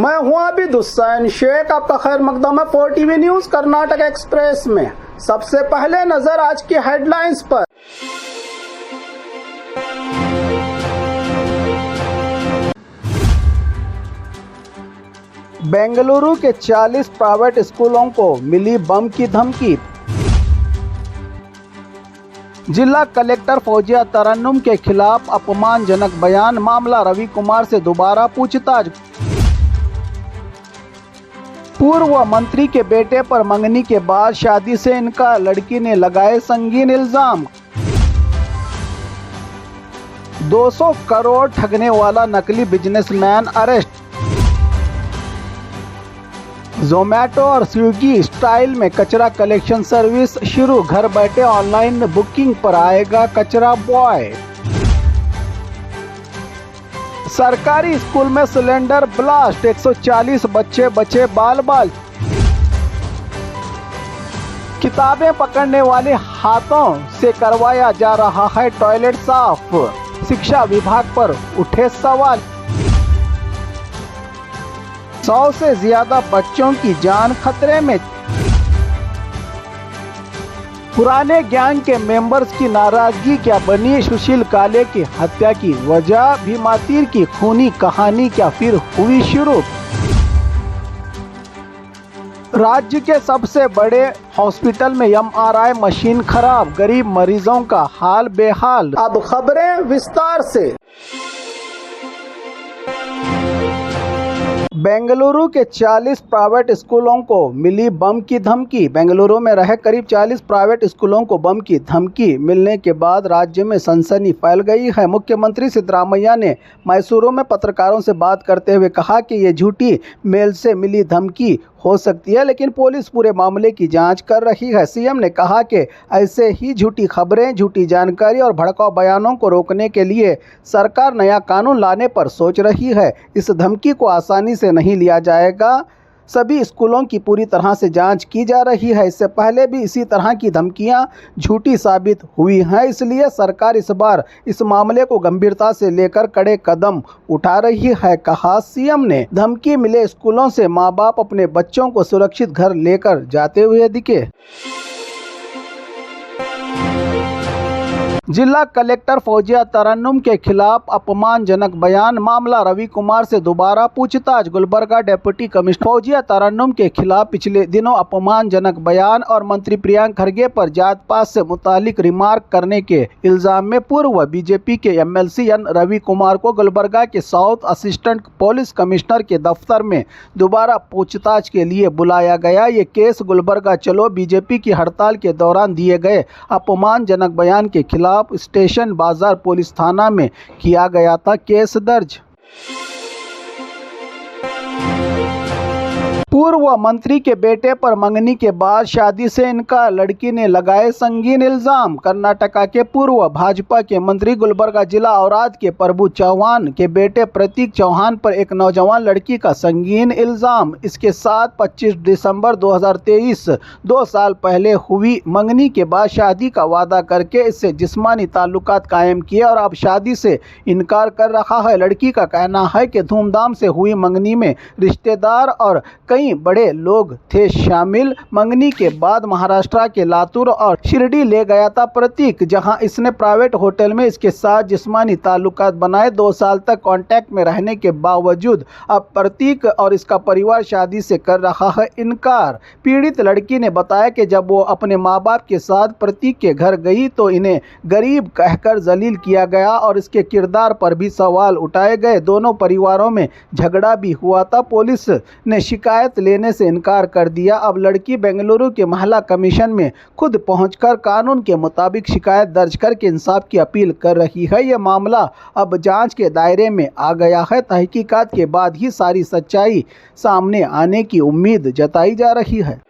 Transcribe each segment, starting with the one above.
मैं हूं आबिद हुसैन शेख, आपका खैर मकदम है 4TV न्यूज कर्नाटक एक्सप्रेस में। सबसे पहले नजर आज की हेडलाइंस पर। बेंगलुरु के 40 प्राइवेट स्कूलों को मिली बम की धमकी। जिला कलेक्टर फौजिया तरन्नुम के खिलाफ अपमानजनक बयान, मामला रवि कुमार से दोबारा पूछताछ। पूर्व मंत्री के बेटे पर मंगनी के बाद शादी से इनकार, लड़की ने लगाए संगीन इल्जाम। 200 करोड़ ठगने वाला नकली बिजनेसमैन अरेस्ट। जोमैटो और स्विगी स्टाइल में कचरा कलेक्शन सर्विस शुरू, घर बैठे ऑनलाइन बुकिंग पर आएगा कचरा बॉय। सरकारी स्कूल में सिलेंडर ब्लास्ट, 140 बच्चे बचे बाल। किताबें पकड़ने वाले हाथों से करवाया जा रहा है टॉयलेट साफ, शिक्षा विभाग पर उठे सवाल। 100 से ज्यादा बच्चों की जान खतरे में। पुराने गैंग के मेंबर्स की नाराजगी क्या बनी सुशील काले की हत्या की वजह, भीमा तीर की खूनी कहानी क्या फिर हुई शुरू। राज्य के सबसे बड़े हॉस्पिटल में MRI मशीन खराब, गरीब मरीजों का हाल बेहाल। अब खबरें विस्तार से। बेंगलुरु के 40 प्राइवेट स्कूलों को मिली बम की धमकी। बेंगलुरु में रहे करीब 40 प्राइवेट स्कूलों को बम की धमकी मिलने के बाद राज्य में सनसनी फैल गई है। मुख्यमंत्री सिद्धरामैया ने मैसूरू में पत्रकारों से बात करते हुए कहा कि ये झूठी मेल से मिली धमकी हो सकती है, लेकिन पुलिस पूरे मामले की जांच कर रही है। सीएम ने कहा कि ऐसे ही झूठी खबरें, झूठी जानकारी और भड़काऊ बयानों को रोकने के लिए सरकार नया कानून लाने पर सोच रही है। इस धमकी को आसानी से नहीं लिया जाएगा। सभी स्कूलों की पूरी तरह से जांच की जा रही है। इससे पहले भी इसी तरह की धमकियां झूठी साबित हुई हैं, इसलिए सरकार इस बार इस मामले को गंभीरता से लेकर कड़े कदम उठा रही है, कहा सीएम ने। धमकी मिले स्कूलों से मां बाप अपने बच्चों को सुरक्षित घर लेकर जाते हुए दिखे। जिला कलेक्टर फौजिया तरन्नुम के खिलाफ अपमानजनक बयान, मामला रवि कुमार से दोबारा पूछताछ। गुलबर्गा डिप्टी कमिश्नर फौजिया तरन्नुम के खिलाफ पिछले दिनों अपमानजनक बयान और मंत्री प्रियंक खरगे पर जात पात से मुतालिक रिमार्क करने के इल्जाम में पूर्व बीजेपी के MLC एन रवि कुमार को गुलबर्गा के साउथ असिस्टेंट पुलिस कमिश्नर के दफ्तर में दोबारा पूछताछ के लिए बुलाया गया। ये केस गुलबर्गा चलो बीजेपी की हड़ताल के दौरान दिए गए अपमानजनक बयान के खिलाफ स्टेशन बाजार पुलिस थाना में किया गया था। केस दर्ज। पूर्व मंत्री के बेटे पर मंगनी के बाद शादी से इनकार, लड़की ने लगाए संगीन इल्जाम। कर्नाटका के पूर्व भाजपा के मंत्री गुलबर्गा जिला औराद के प्रभु चौहान के बेटे प्रतीक चौहान पर एक नौजवान लड़की का संगीन इल्जाम। इसके साथ 25 दिसंबर 2023 2 साल पहले हुई मंगनी के बाद शादी का वादा करके इससे जिस्मानी ताल्लुकात कायम किए और अब शादी से इनकार कर रहा है। लड़की का कहना है कि धूमधाम से हुई मंगनी में रिश्तेदार और कई बड़े लोग थे शामिल। मंगनी के बाद महाराष्ट्र के लातूर और शिरडी ले गया था प्रतीक, जहां इसने प्राइवेट होटल में इसके साथ जिस्मानी ताल्लुकात बनाए। 2 साल तक कांटेक्ट में रहने के बावजूद अब प्रतीक और इसका परिवार शादी से कर रहा है इनकार। पीड़ित लड़की ने बताया कि जब वो अपने माँ बाप के साथ प्रतीक के घर गई तो इन्हें गरीब कहकर जलील किया गया और इसके किरदार पर भी सवाल उठाए गए। दोनों परिवारों में झगड़ा भी हुआ था। पुलिस ने शिकायत लेने से इनकार कर दिया। अब लड़की बेंगलुरु के महिला कमीशन में खुद पहुंचकर कानून के मुताबिक शिकायत दर्ज करके इंसाफ की अपील कर रही है। यह मामला अब जांच के दायरे में आ गया है। तहकीकात के बाद ही सारी सच्चाई सामने आने की उम्मीद जताई जा रही है।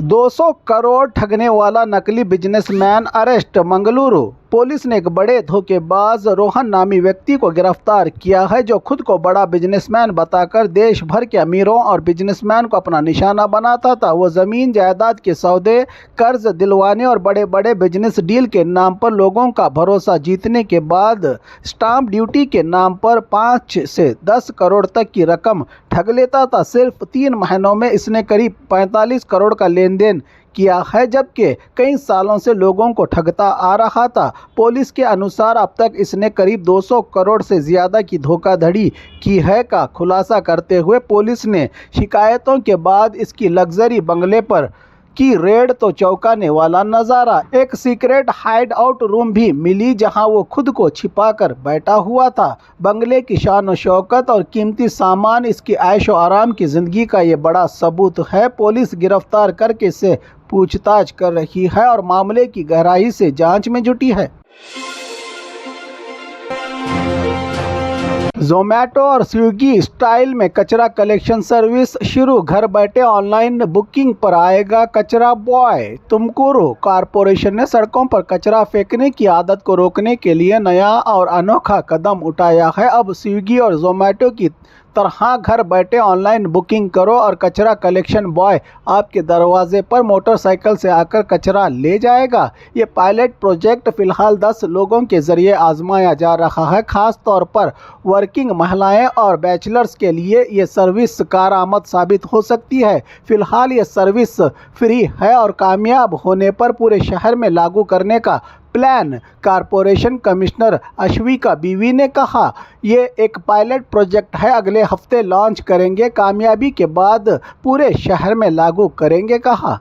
200 करोड़ ठगने वाला नकली बिजनेसमैन अरेस्ट। मंगलुरु पुलिस ने एक बड़े धोखेबाज रोहन नामी व्यक्ति को गिरफ्तार किया है, जो खुद को बड़ा बिजनेसमैन बताकर देश भर के अमीरों और बिजनेसमैन को अपना निशाना बनाता था। वो ज़मीन जायदाद के सौदे, कर्ज दिलवाने और बड़े बड़े बिजनेस डील के नाम पर लोगों का भरोसा जीतने के बाद स्टाम्प ड्यूटी के नाम पर 5 से 10 करोड़ तक की रकम ठग लेता था। सिर्फ 3 महीनों में इसने करीब 45 करोड़ का लेन देन किया है, जबकि कई सालों से लोगों को ठगता आ रहा था। पुलिस के अनुसार अब तक इसने करीब 200 करोड़ से ज़्यादा की धोखाधड़ी की है का खुलासा करते हुए पुलिस ने शिकायतों के बाद इसकी लग्जरी बंगले पर की रेड तो चौंकाने वाला नज़ारा। एक सीक्रेट हाइड आउट रूम भी मिली, जहां वो खुद को छिपाकर बैठा हुआ था। बंगले की शान और शौकत और कीमती सामान इसकी ऐशो आराम की ज़िंदगी का ये बड़ा सबूत है। पुलिस गिरफ्तार करके इससे पूछताछ कर रही है और मामले की गहराई से जांच में जुटी है। ज़ोमैटो और स्विगी स्टाइल में कचरा कलेक्शन सर्विस शुरू। घर बैठे ऑनलाइन बुकिंग पर आएगा कचरा बॉय। तुमकुरू कॉरपोरेशन ने सड़कों पर कचरा फेंकने की आदत को रोकने के लिए नया और अनोखा कदम उठाया है। अब स्विगी और ज़ोमैटो की तरह घर बैठे ऑनलाइन बुकिंग करो और कचरा कलेक्शन बॉय आपके दरवाजे पर मोटरसाइकिल से आकर कचरा ले जाएगा। ये पायलट प्रोजेक्ट फिलहाल 10 लोगों के जरिए आजमाया जा रहा है। खास तौर पर वर्किंग महिलाएं और बैचलर्स के लिए ये सर्विस कारआमद साबित हो सकती है। फिलहाल ये सर्विस फ्री है और कामयाब होने पर पूरे शहर में लागू करने का प्लान कॉरपोरेशन कमिश्नर अश्विका बीवी ने कहा। ये एक पायलट प्रोजेक्ट है, अगले हफ्ते लॉन्च करेंगे, कामयाबी के बाद पूरे शहर में लागू करेंगे, कहा।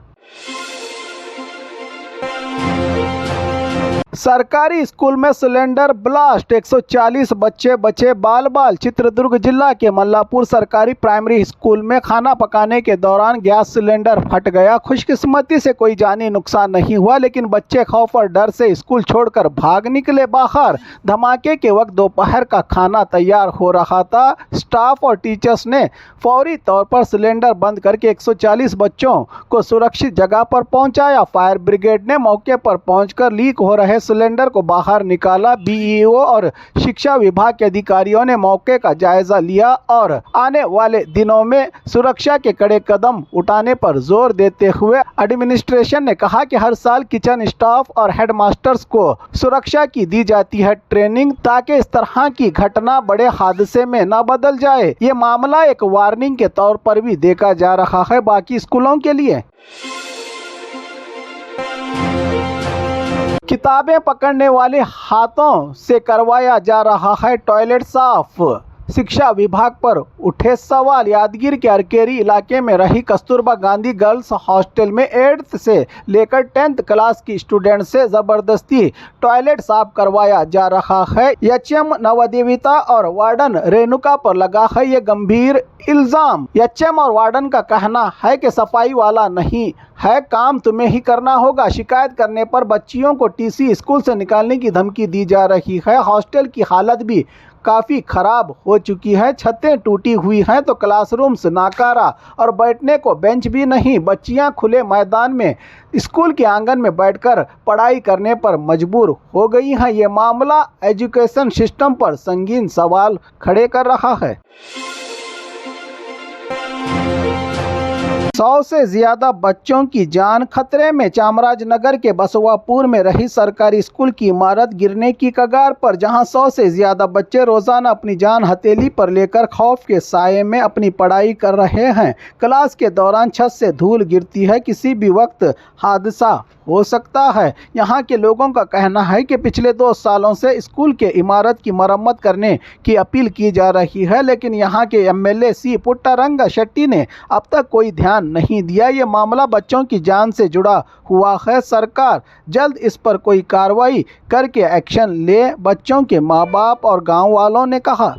सरकारी स्कूल में सिलेंडर ब्लास्ट, 140 बच्चे बचे बाल बाल। चित्रदुर्ग जिला के मल्लापुर सरकारी प्राइमरी स्कूल में खाना पकाने के दौरान गैस सिलेंडर फट गया। खुशकिस्मती से कोई जानी नुकसान नहीं हुआ, लेकिन बच्चे खौफ और डर से स्कूल छोड़कर भाग निकले बाहर। धमाके के वक्त दोपहर का खाना तैयार हो रहा था। स्टाफ और टीचर्स ने फौरी तौर पर सिलेंडर बंद करके 140 बच्चों को सुरक्षित जगह पर पहुंचाया। फायर ब्रिगेड ने मौके पर पहुंचकर लीक हो रहे सिलेंडर को बाहर निकाला। बीईओ और शिक्षा विभाग के अधिकारियों ने मौके का जायजा लिया और आने वाले दिनों में सुरक्षा के कड़े कदम उठाने पर जोर देते हुए एडमिनिस्ट्रेशन ने कहा कि हर साल किचन स्टाफ और हेडमास्टर्स को सुरक्षा की दी जाती है ट्रेनिंग, ताकि इस तरह की घटना बड़े हादसे में न बदल जाए। ये मामला एक वार्निंग के तौर पर भी देखा जा रहा है बाकी स्कूलों के लिए। किताबें पकड़ने वाले हाथों से करवाया जा रहा है टॉयलेट साफ। शिक्षा विभाग पर उठे सवाल। यादगीर के अरकेरी इलाके में रही कस्तूरबा गांधी गर्ल्स हॉस्टल में 8th से लेकर 10th क्लास की स्टूडेंट से जबरदस्ती टॉयलेट साफ करवाया जा रहा है। एचएम नवदेविता और वार्डन रेणुका पर लगा है ये गंभीर इल्जाम। एचएम और वार्डन का कहना है कि सफाई वाला नहीं है, काम तुम्हें ही करना होगा। शिकायत करने पर बच्चियों को टीसी स्कूल से निकालने की धमकी दी जा रही है। हॉस्टल की हालत भी काफ़ी खराब हो चुकी है। छतें टूटी हुई हैं तो क्लासरूम्स नाकारा और बैठने को बेंच भी नहीं। बच्चियां खुले मैदान में स्कूल के आंगन में बैठकर पढ़ाई करने पर मजबूर हो गई हैं। ये मामला एजुकेशन सिस्टम पर संगीन सवाल खड़े कर रहा है। 100 से ज्यादा बच्चों की जान खतरे में। चामराजनगर के बसवापुर में रही सरकारी स्कूल की इमारत गिरने की कगार पर, जहां 100 से ज्यादा बच्चे रोजाना अपनी जान हथेली पर लेकर खौफ के साये में अपनी पढ़ाई कर रहे हैं। क्लास के दौरान छत से धूल गिरती है, किसी भी वक्त हादसा हो सकता है। यहाँ के लोगों का कहना है कि पिछले 2 सालों से स्कूल के इमारत की मरम्मत करने की अपील की जा रही है, लेकिन यहाँ के एमएलए सी पुट्टारंगा शेट्टी ने अब तक कोई ध्यान नहीं दिया। ये मामला बच्चों की जान से जुड़ा हुआ है। सरकार जल्द इस पर कोई कार्रवाई करके एक्शन ले, बच्चों के माँ बाप और गाँव वालों ने कहा।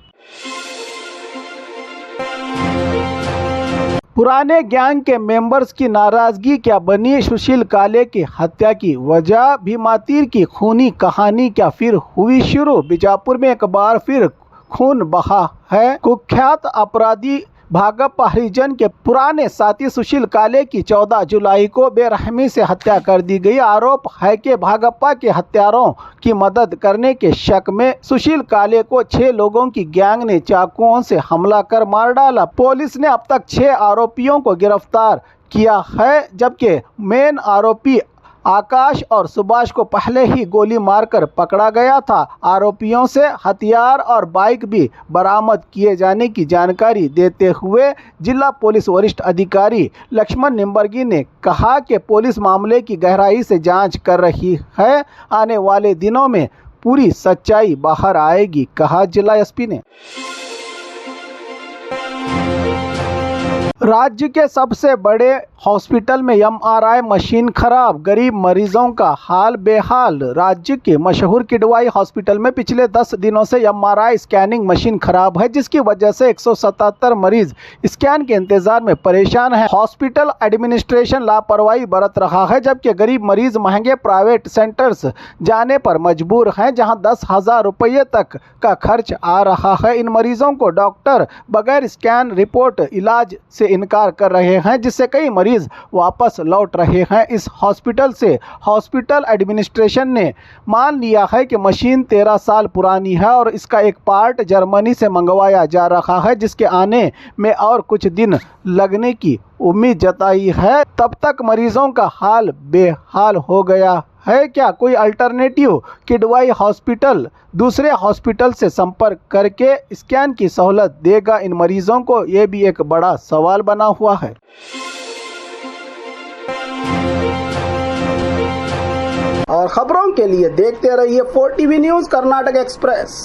पुराने गैंग के मेंबर्स की नाराजगी क्या बनी सुशील काले की हत्या की वजह? भीमातीर की खूनी कहानी क्या फिर हुई शुरू? बीजापुर में एक बार फिर खून बहा है। कुख्यात अपराधी भागप्पा हरिजन के पुराने साथी सुशील काले की 14 जुलाई को बेरहमी से हत्या कर दी गई। आरोप है कि भागप्पा के हत्यारों की मदद करने के शक में सुशील काले को 6 लोगों की गैंग ने चाकुओं से हमला कर मार डाला। पुलिस ने अब तक 6 आरोपियों को गिरफ्तार किया है, जबकि मेन आरोपी आकाश और सुभाष को पहले ही गोली मारकर पकड़ा गया था। आरोपियों से हथियार और बाइक भी बरामद किए जाने की जानकारी देते हुए जिला पुलिस वरिष्ठ अधिकारी लक्ष्मण निम्बर्गी ने कहा कि पुलिस मामले की गहराई से जांच कर रही है। आने वाले दिनों में पूरी सच्चाई बाहर आएगी, कहा जिला एसपी ने। राज्य के सबसे बड़े हॉस्पिटल में एमआरआई मशीन खराब, गरीब मरीजों का हाल बेहाल। राज्य के मशहूर किडवाई हॉस्पिटल में पिछले 10 दिनों से एमआरआई स्कैनिंग मशीन खराब है, जिसकी वजह से 177 मरीज स्कैन के इंतजार में परेशान हैं। हॉस्पिटल एडमिनिस्ट्रेशन लापरवाही बरत रहा है, जबकि गरीब मरीज महंगे प्राइवेट सेंटर्स जाने पर मजबूर हैं, जहां 10,000 रुपये तक का खर्च आ रहा है। इन मरीजों को डॉक्टर बगैर स्कैन रिपोर्ट इलाज से इनकार कर रहे हैं, जिससे कई मरीज वापस लौट रहे हैं। इस हॉस्पिटल से हॉस्पिटल एडमिनिस्ट्रेशन ने मान लिया है कि मशीन 13 साल पुरानी है और इसका एक पार्ट जर्मनी से मंगवाया जा रहा है, जिसके आने में और कुछ दिन लगने की उम्मीद जताई है। तब तक मरीजों का हाल बेहाल हो गया है। क्या कोई अल्टरनेटिव किडवाई हॉस्पिटल दूसरे हॉस्पिटल से संपर्क करके स्कैन की सहूलत देगा इन मरीजों को? ये भी एक बड़ा सवाल बना हुआ है। और खबरों के लिए देखते रहिए 4TV न्यूज़ कर्नाटक एक्सप्रेस।